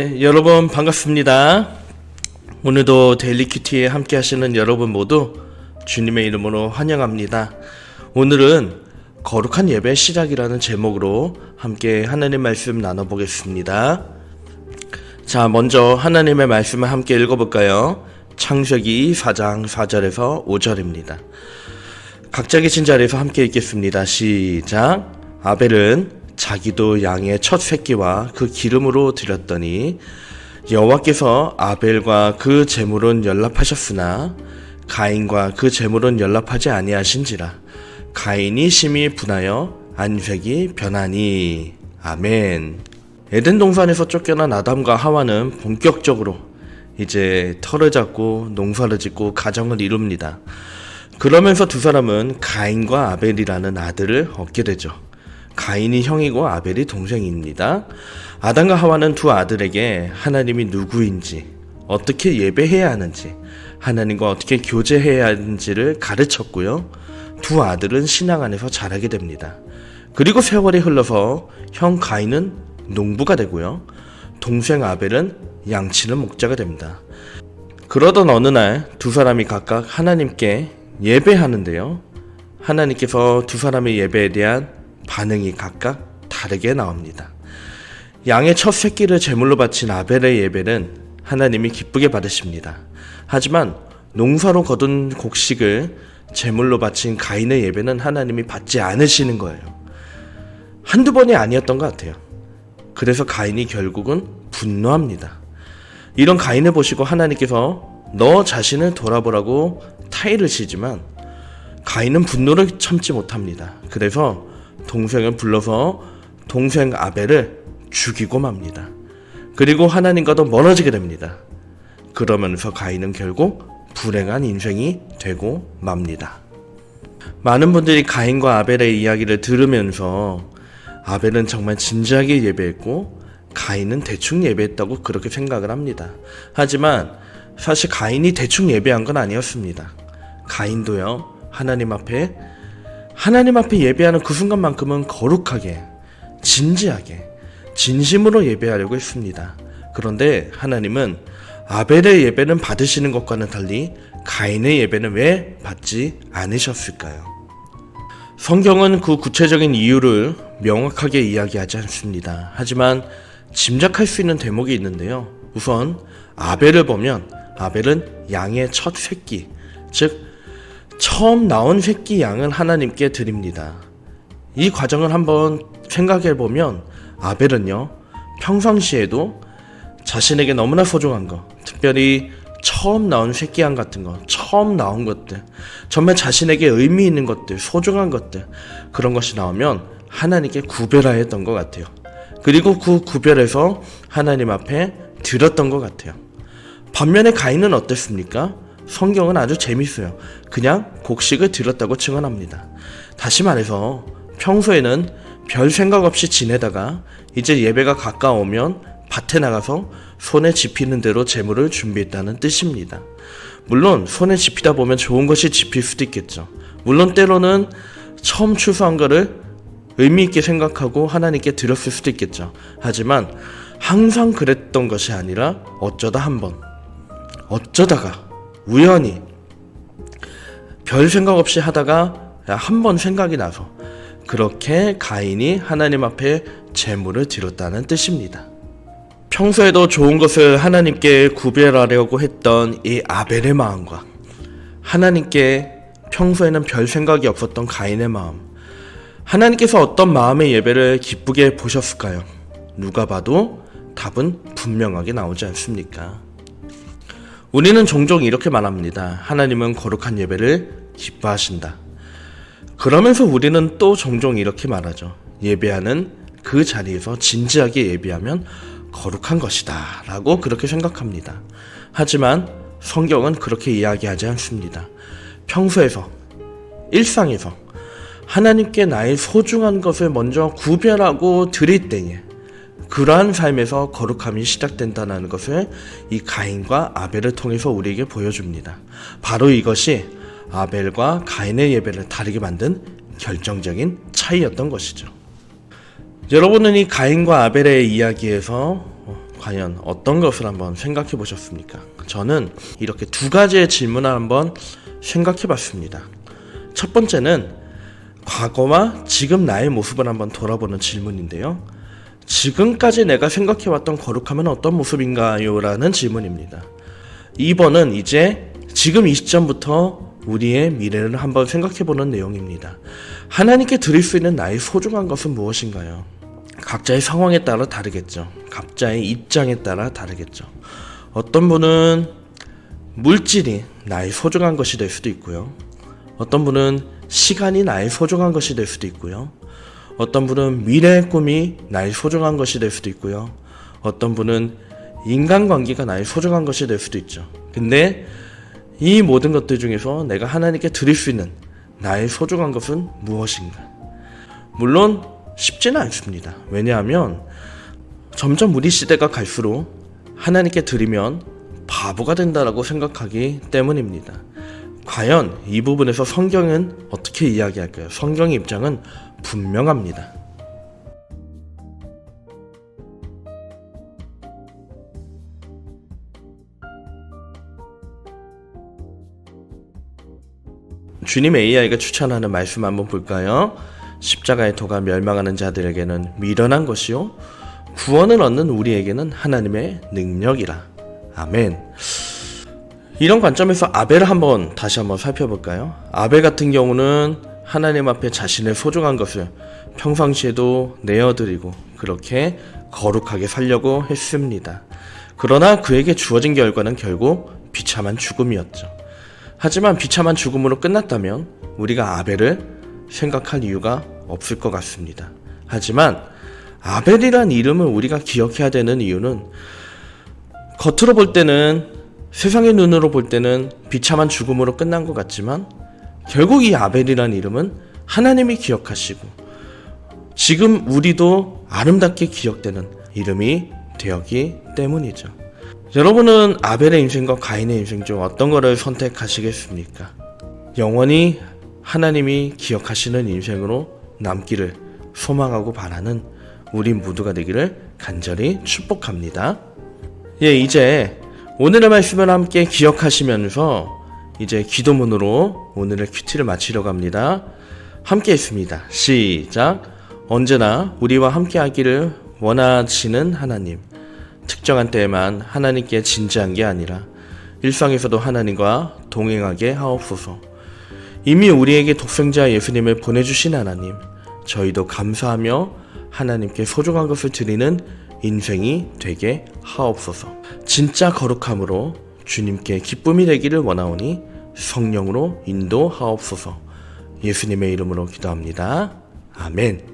네, 여러분 반갑습니다. 오늘도 데일리 큐티에 함께 하시는 여러분 모두 주님의 이름으로 환영합니다. 오늘은 거룩한 예배 시작이라는 제목으로 함께 하나님 말씀 나눠보겠습니다. 자, 먼저 하나님의 말씀을 함께 읽어볼까요? 창세기 4장 4절에서 5절입니다. 각자 계신 자리에서 함께 읽겠습니다. 시작. 아벨은 자기도 양의 첫 새끼와 그 기름으로 드렸더니 여호와께서 아벨과 그 제물은 연락하셨으나 가인과 그 제물은 연락하지 아니하신지라. 가인이 심히 분하여 안색이 변하니. 아멘. 에덴 동산에서 쫓겨난 아담과 하와는 본격적으로 이제 터를 잡고 농사를 짓고 가정을 이룹니다. 그러면서 두 사람은 가인과 아벨이라는 아들을 얻게 되죠. 가인이 형이고 아벨이 동생입니다. 아담과 하와는 두 아들에게 하나님이 누구인지, 어떻게 예배해야 하는지, 하나님과 어떻게 교제해야 하는지를 가르쳤고요. 두 아들은 신앙 안에서 자라게 됩니다. 그리고 세월이 흘러서 형 가인은 농부가 되고요. 동생 아벨은 양치는 목자가 됩니다. 그러던 어느 날 두 사람이 각각 하나님께 예배하는데요. 하나님께서 두 사람의 예배에 대한 반응이 각각 다르게 나옵니다. 양의 첫 새끼를 제물로 바친 아벨의 예배는 하나님이 기쁘게 받으십니다. 하지만 농사로 거둔 곡식을 제물로 바친 가인의 예배는 하나님이 받지 않으시는 거예요. 한두 번이 아니었던 것 같아요. 그래서 가인이 결국은 분노합니다. 이런 가인을 보시고 하나님께서 너 자신을 돌아보라고 타이를 치지만 가인은 분노를 참지 못합니다. 그래서 동생을 불러서 동생 아벨을 죽이고 맙니다. 그리고 하나님과도 멀어지게 됩니다. 그러면서 가인은 결국 불행한 인생이 되고 맙니다. 많은 분들이 가인과 아벨의 이야기를 들으면서 아벨은 정말 진지하게 예배했고 가인은 대충 예배했다고 그렇게 생각을 합니다. 하지만 사실 가인이 대충 예배한 건 아니었습니다. 가인도요, 하나님 앞에 예배하는 그 순간만큼은 거룩하게, 진지하게, 진심으로 예배하려고 했습니다. 그런데 하나님은 아벨의 예배는 받으시는 것과는 달리 가인의 예배는 왜 받지 않으셨을까요? 성경은 그 구체적인 이유를 명확하게 이야기하지 않습니다. 하지만 짐작할 수 있는 대목이 있는데요. 우선 아벨을 보면 아벨은 양의 첫 새끼, 즉 처음 나온 새끼 양을 하나님께 드립니다. 이 과정을 한번 생각해 보면 아벨은요, 평상시에도 자신에게 너무나 소중한 것, 특별히 처음 나온 새끼 양 같은 것, 처음 나온 것들, 정말 자신에게 의미 있는 것들, 소중한 것들, 그런 것이 나오면 하나님께 구별하였던 것 같아요. 그리고 그 구별해서 하나님 앞에 드렸던 것 같아요. 반면에 가인은 어땠습니까? 성경은 아주 재밌어요. 그냥 곡식을 드렸다고 증언합니다. 다시 말해서 평소에는 별 생각 없이 지내다가 이제 예배가 가까우면 밭에 나가서 손에 집히는 대로 제물을 준비했다는 뜻입니다. 물론 손에 집히다 보면 좋은 것이 집힐 수도 있겠죠. 물론 때로는 처음 추수한 거를 의미 있게 생각하고 하나님께 드렸을 수도 있겠죠. 하지만 항상 그랬던 것이 아니라 어쩌다 한번, 어쩌다가 우연히 별 생각 없이 하다가 한번 생각이 나서 그렇게 가인이 하나님 앞에 제물을 드렸다는 뜻입니다. 평소에도 좋은 것을 하나님께 구별하려고 했던 이 아벨의 마음과 하나님께 평소에는 별 생각이 없었던 가인의 마음, 하나님께서 어떤 마음의 예배를 기쁘게 보셨을까요? 누가 봐도 답은 분명하게 나오지 않습니까? 우리는 종종 이렇게 말합니다. 하나님은 거룩한 예배를 기뻐하신다. 그러면서 우리는 또 종종 이렇게 말하죠. 예배하는 그 자리에서 진지하게 예배하면 거룩한 것이다 라고 그렇게 생각합니다. 하지만 성경은 그렇게 이야기하지 않습니다. 평소에서, 일상에서 하나님께 나의 소중한 것을 먼저 구별하고 드릴 때에 그러한 삶에서 거룩함이 시작된다는 것을 이 가인과 아벨을 통해서 우리에게 보여줍니다. 바로 이것이 아벨과 가인의 예배를 다르게 만든 결정적인 차이였던 것이죠. 여러분은 이 가인과 아벨의 이야기에서 과연 어떤 것을 한번 생각해 보셨습니까? 저는 이렇게 두 가지의 질문을 한번 생각해 봤습니다. 첫 번째는 과거와 지금 나의 모습을 한번 돌아보는 질문인데요. 지금까지 내가 생각해왔던 거룩함은 어떤 모습인가요? 라는 질문입니다. 2번은 이제 지금 이 시점부터 우리의 미래를 한번 생각해보는 내용입니다. 하나님께 드릴 수 있는 나의 소중한 것은 무엇인가요? 각자의 상황에 따라 다르겠죠. 각자의 입장에 따라 다르겠죠. 어떤 분은 물질이 나의 소중한 것이 될 수도 있고요. 어떤 분은 시간이 나의 소중한 것이 될 수도 있고요. 어떤 분은 미래의 꿈이 나의 소중한 것이 될 수도 있고요. 어떤 분은 인간관계가 나의 소중한 것이 될 수도 있죠. 근데 이 모든 것들 중에서 내가 하나님께 드릴 수 있는 나의 소중한 것은 무엇인가? 물론 쉽지는 않습니다. 왜냐하면 점점 우리 시대가 갈수록 하나님께 드리면 바보가 된다라고 생각하기 때문입니다. 과연 이 부분에서 성경은 어떻게 이야기할까요? 성경의 입장은 분명합니다. 주님 AI가 추천하는 말씀 한번 볼까요? 십자가의 도가 멸망하는 자들에게는 미련한 것이요 구원을 얻는 우리에게는 하나님의 능력이라. 아멘. 이런 관점에서 아벨을 다시 한번 살펴볼까요? 아벨 같은 경우는 하나님 앞에 자신의 소중한 것을 평상시에도 내어드리고 그렇게 거룩하게 살려고 했습니다. 그러나 그에게 주어진 결과는 결국 비참한 죽음이었죠. 하지만 비참한 죽음으로 끝났다면 우리가 아벨을 생각할 이유가 없을 것 같습니다. 하지만 아벨이란 이름을 우리가 기억해야 되는 이유는 겉으로 볼 때는 세상의 눈으로 볼 때는 비참한 죽음으로 끝난 것 같지만 결국 이 아벨이란 이름은 하나님이 기억하시고 지금 우리도 아름답게 기억되는 이름이 되었기 때문이죠. 여러분은 아벨의 인생과 가인의 인생 중 어떤 거를 선택하시겠습니까? 영원히 하나님이 기억하시는 인생으로 남기를 소망하고 바라는 우리 모두가 되기를 간절히 축복합니다. 이제 오늘의 말씀을 함께 기억하시면서 이제 기도문으로 오늘의 큐티를 마치려고 합니다. 함께 했습니다. 시작. 언제나 우리와 함께 하기를 원하시는 하나님, 특정한 때에만 하나님께 진지한 게 아니라 일상에서도 하나님과 동행하게 하옵소서. 이미 우리에게 독생자 예수님을 보내주신 하나님, 저희도 감사하며 하나님께 소중한 것을 드리는 인생이 되게 하옵소서. 진짜 거룩함으로 주님께 기쁨이 되기를 원하오니 성령으로 인도하옵소서. 예수님의 이름으로 기도합니다. 아멘.